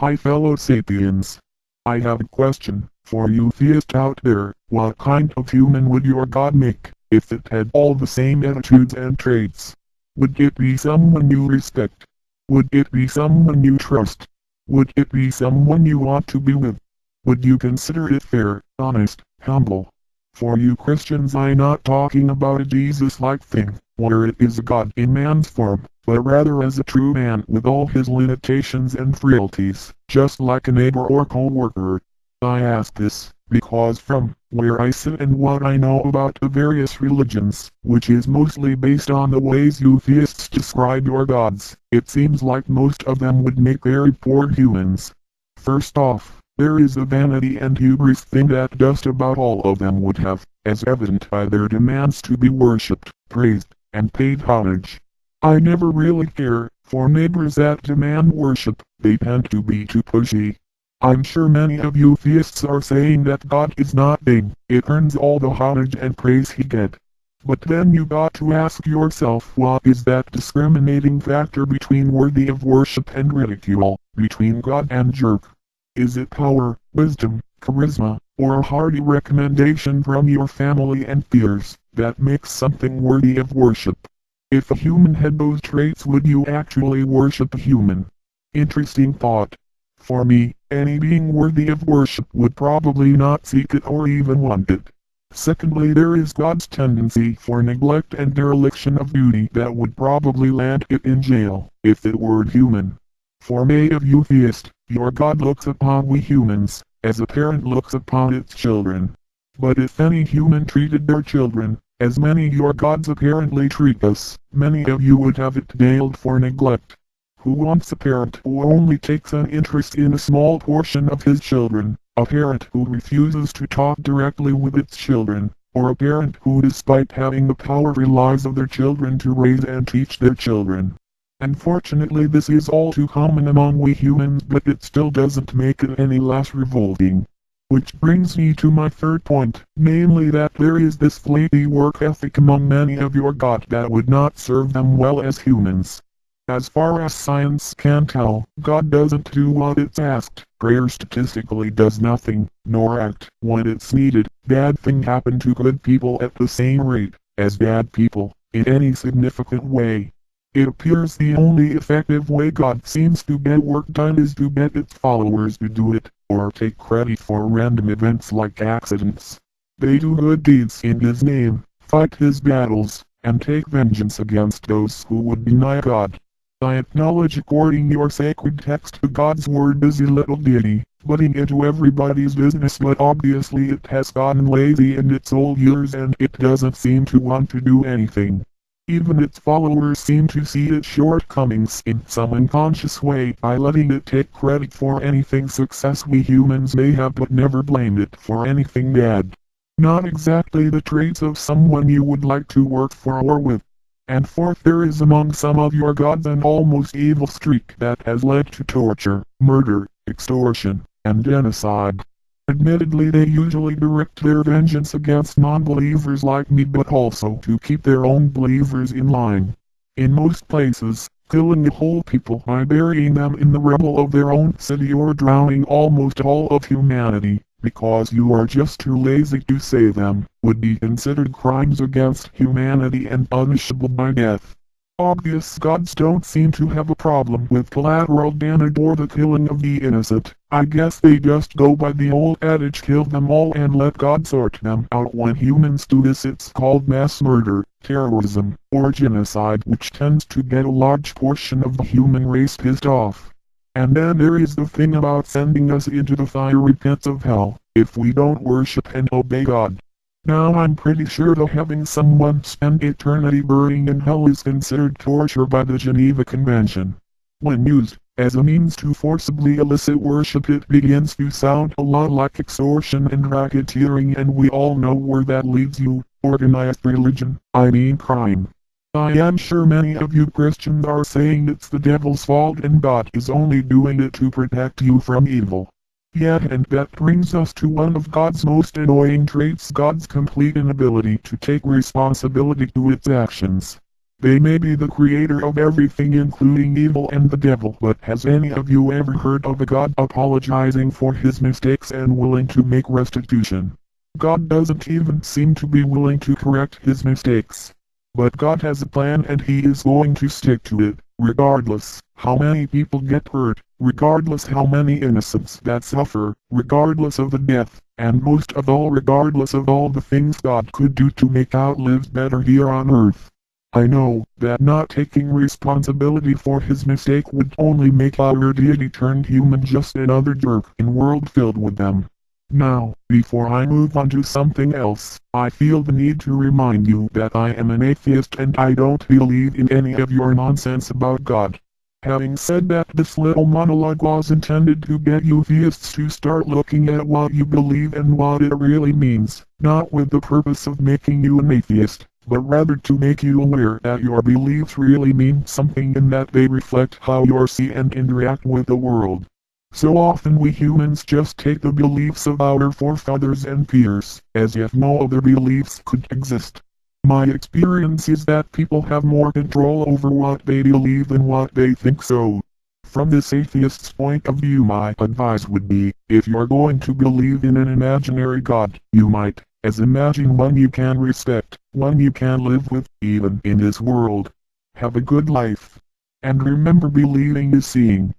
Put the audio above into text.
Hi fellow sapiens. I have a question for you theists out there. What kind of human would your God make if it had all the same attitudes and traits? Would it be someone you respect? Would it be someone you trust? Would it be someone you want to be with? Would you consider it fair, honest, humble? For you Christians, I'm not talking about a Jesus-like thing, where it is a God in man's form, but rather as a true man with all his limitations and frailties, just like a neighbor or co-worker. I ask this, because from where I sit and what I know about the various religions, which is mostly based on the ways you theists describe your gods, it seems like most of them would make very poor humans. First off, there is a vanity and hubris thing that just about all of them would have, as evident by their demands to be worshipped, praised, and paid homage. I never really care for neighbors that demand worship, they tend to be too pushy. I'm sure many of you theists are saying that God is not big, it earns all the homage and praise he get. But then you got to ask yourself, what is that discriminating factor between worthy of worship and ridicule, between God and jerk? Is it power, wisdom, charisma, or a hearty recommendation from your family and peers that makes something worthy of worship? If a human had those traits, would you actually worship a human? Interesting thought. For me, any being worthy of worship would probably not seek it or even want it. Secondly, there is God's tendency for neglect and dereliction of duty that would probably land it in jail, if it were human. For many of you theists, your God looks upon we humans, as a parent looks upon its children. But if any human treated their children, as many your gods apparently treat us, many of you would have it nailed for neglect. Who wants a parent who only takes an interest in a small portion of his children, a parent who refuses to talk directly with its children, or a parent who despite having the power relies on their children to raise and teach their children? Unfortunately, this is all too common among we humans, but it still doesn't make it any less revolting. Which brings me to my third point, namely that there is this flaky work ethic among many of your gods that would not serve them well as humans. As far as science can tell, God doesn't do what it's asked, prayer statistically does nothing, nor act, when it's needed. Bad things happen to good people at the same rate as bad people, in any significant way. It appears the only effective way God seems to get work done is to get its followers to do it, or take credit for random events like accidents. They do good deeds in His name, fight His battles, and take vengeance against those who would deny God. I acknowledge according your sacred text to God's word is a little ditty, butting into everybody's business, but obviously it has gotten lazy in its old years and it doesn't seem to want to do anything. Even its followers seem to see its shortcomings in some unconscious way by letting it take credit for anything success we humans may have, but never blame it for anything bad. Not exactly the traits of someone you would like to work for or with. And fourth, there is among some of your gods an almost evil streak that has led to torture, murder, extortion, and genocide. Admittedly, they usually direct their vengeance against non-believers like me, but also to keep their own believers in line. In most places, killing a whole people by burying them in the rubble of their own city or drowning almost all of humanity, because you are just too lazy to save them, would be considered crimes against humanity and punishable by death. Obvious gods don't seem to have a problem with collateral damage or the killing of the innocent. I guess they just go by the old adage, kill them all and let God sort them out. When humans do this, it's called mass murder, terrorism, or genocide, which tends to get a large portion of the human race pissed off. And then there is the thing about sending us into the fiery pits of hell, if we don't worship and obey God. Now I'm pretty sure that having someone spend eternity burning in hell is considered torture by the Geneva Convention. When used as a means to forcibly elicit worship, it begins to sound a lot like extortion and racketeering, and we all know where that leads you, organized religion, I mean crime. I am sure many of you Christians are saying it's the devil's fault and God is only doing it to protect you from evil. Yeah, and that brings us to one of God's most annoying traits, God's complete inability to take responsibility to its actions. They may be the creator of everything including evil and the devil, but has any of you ever heard of a God apologizing for his mistakes and willing to make restitution? God doesn't even seem to be willing to correct his mistakes. But God has a plan and he is going to stick to it, regardless how many people get hurt, regardless how many innocents that suffer, regardless of the death, and most of all regardless of all the things God could do to make our lives better here on earth. I know that not taking responsibility for his mistake would only make our deity turned human just another jerk in a world filled with them. Now, before I move on to something else, I feel the need to remind you that I am an atheist and I don't believe in any of your nonsense about God. Having said that, this little monologue was intended to get you theists to start looking at what you believe and what it really means, not with the purpose of making you an atheist, but rather to make you aware that your beliefs really mean something and that they reflect how you see and interact with the world. So often we humans just take the beliefs of our forefathers and peers, as if no other beliefs could exist. My experience is that people have more control over what they believe than what they think, so from this atheist's point of view, my advice would be, if you're going to believe in an imaginary God, you might, as imagine one you can respect, one you can live with, even in this world. Have a good life. And remember, believing is seeing.